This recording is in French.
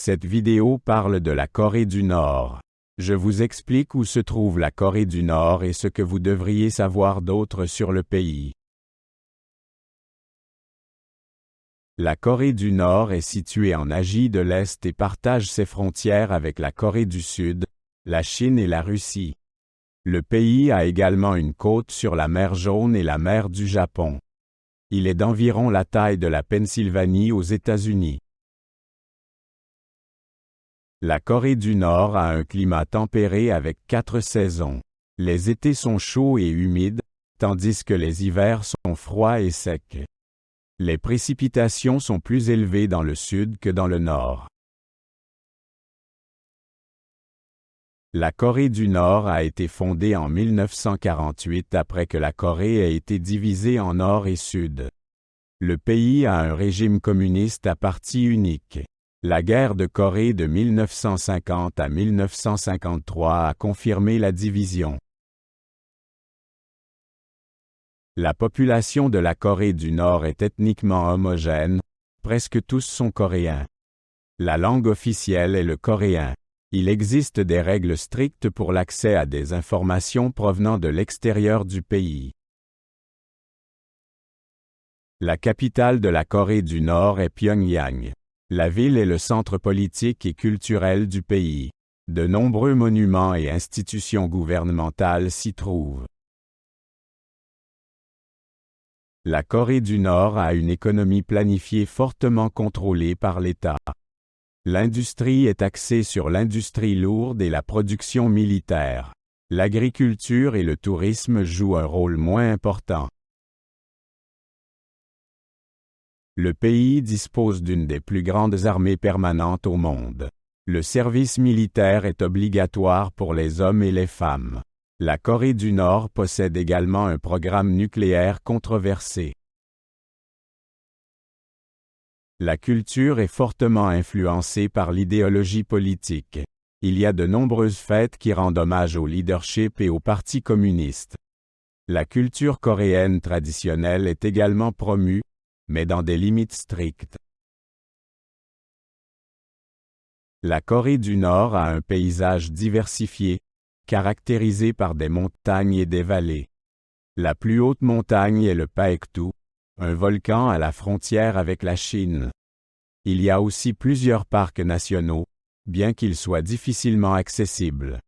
Cette vidéo parle de la Corée du Nord. Je vous explique où se trouve la Corée du Nord et ce que vous devriez savoir d'autre sur le pays. La Corée du Nord est située en Asie de l'Est et partage ses frontières avec la Corée du Sud, la Chine et la Russie. Le pays a également une côte sur la mer Jaune et la mer du Japon. Il est d'environ la taille de la Pennsylvanie aux États-Unis. La Corée du Nord a un climat tempéré avec 4 saisons. Les étés sont chauds et humides, tandis que les hivers sont froids et secs. Les précipitations sont plus élevées dans le sud que dans le nord. La Corée du Nord a été fondée en 1948 après que la Corée ait été divisée en nord et sud. Le pays a un régime communiste à parti unique. La guerre de Corée de 1950 à 1953 a confirmé la division. La population de la Corée du Nord est ethniquement homogène, presque tous sont coréens. La langue officielle est le coréen. Il existe des règles strictes pour l'accès à des informations provenant de l'extérieur du pays. La capitale de la Corée du Nord est Pyongyang. La ville est le centre politique et culturel du pays. De nombreux monuments et institutions gouvernementales s'y trouvent. La Corée du Nord a une économie planifiée fortement contrôlée par l'État. L'industrie est axée sur l'industrie lourde et la production militaire. L'agriculture et le tourisme jouent un rôle moins important. Le pays dispose d'une des plus grandes armées permanentes au monde. Le service militaire est obligatoire pour les hommes et les femmes. La Corée du Nord possède également un programme nucléaire controversé. La culture est fortement influencée par l'idéologie politique. Il y a de nombreuses fêtes qui rendent hommage au leadership et au Parti communiste. La culture coréenne traditionnelle est également promue, mais dans des limites strictes. La Corée du Nord a un paysage diversifié, caractérisé par des montagnes et des vallées. La plus haute montagne est le Paektu, un volcan à la frontière avec la Chine. Il y a aussi plusieurs parcs nationaux, bien qu'ils soient difficilement accessibles.